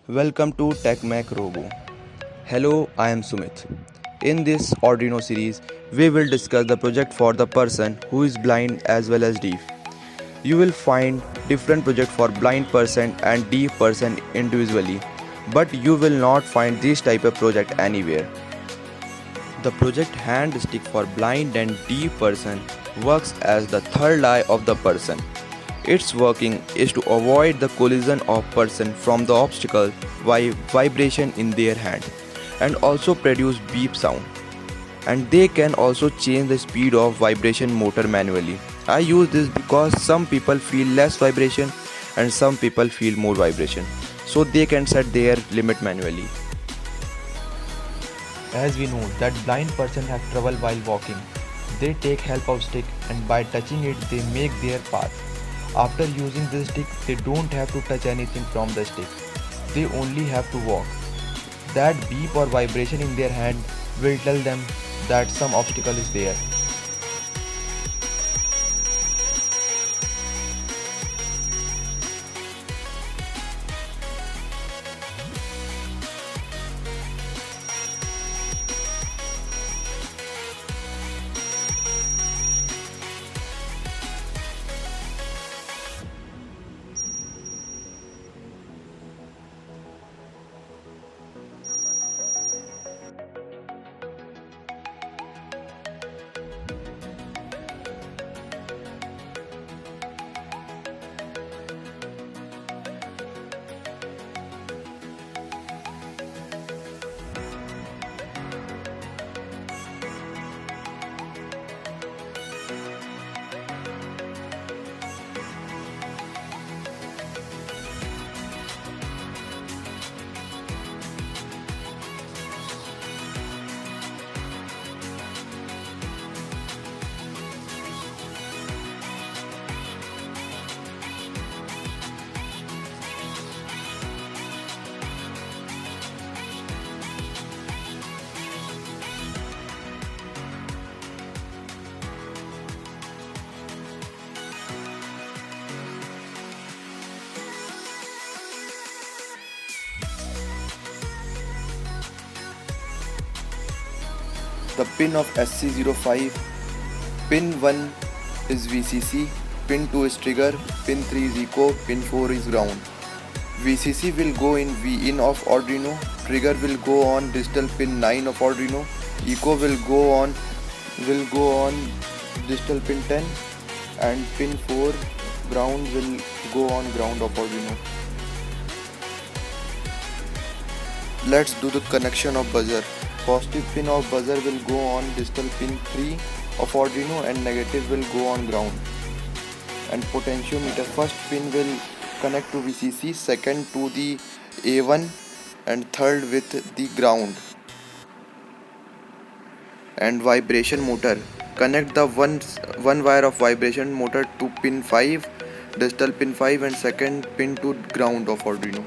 Welcome to TechMac Robo. Hello, I am Sumit. In this Arduino series, we will discuss the project for the person who is blind as well as deaf. You will find different project for blind person and deaf person individually, but you will not find this type of project anywhere. The project hand stick for blind and deaf person works as the third eye of the person. Its working is to avoid the collision of person from the obstacle by vibration in their hand and also produce beep sound. And they can also change the speed of vibration motor manually. I use this because some people feel less vibration and some people feel more vibration, so they can set their limit manually. As we know that blind person have trouble while walking, they take help of stick and by touching it they make their path. After using this stick they don't have to touch anything from the stick. They only have to walk. That beep or vibration in their hand will tell them that some obstacle is there. The pin of SC05, pin 1 is VCC, pin 2 is trigger, pin 3 is echo, pin 4 is ground. VCC will go in Vin of Arduino, trigger will go on digital pin 9 of Arduino, echo will go on digital pin 10, and pin 4 ground will go on ground of Arduino. Let's do the connection of buzzer. Positive pin of buzzer will go on digital pin 3 of Arduino and negative will go on ground. And potentiometer, first pin will connect to VCC, second to the A1 and third with the ground. And vibration motor, connect the one wire of vibration motor to pin 5, digital pin 5 and second pin to ground of Arduino.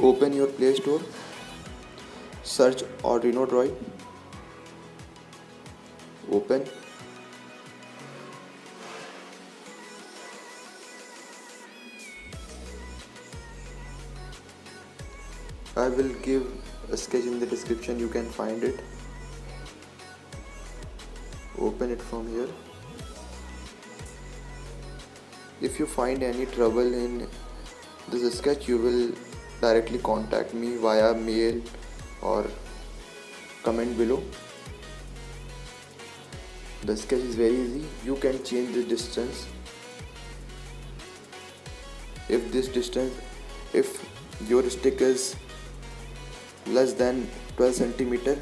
Open your Play Store, search Arduino Droid, open. I will give a sketch in the description, you can find it. Open it from here. If you find any trouble in this sketch, you will directly contact me via mail or comment below. The sketch is very easy. You can change the distance. If your stick is less than 12 centimeter,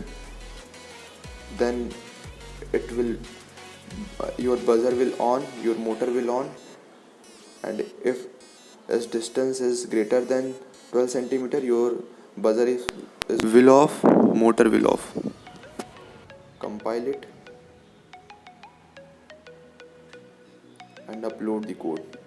then it will your buzzer will on, your motor will on, and if its distance is greater than 12 centimeter, your buzzer is will off, motor will off. Compile it and upload the code.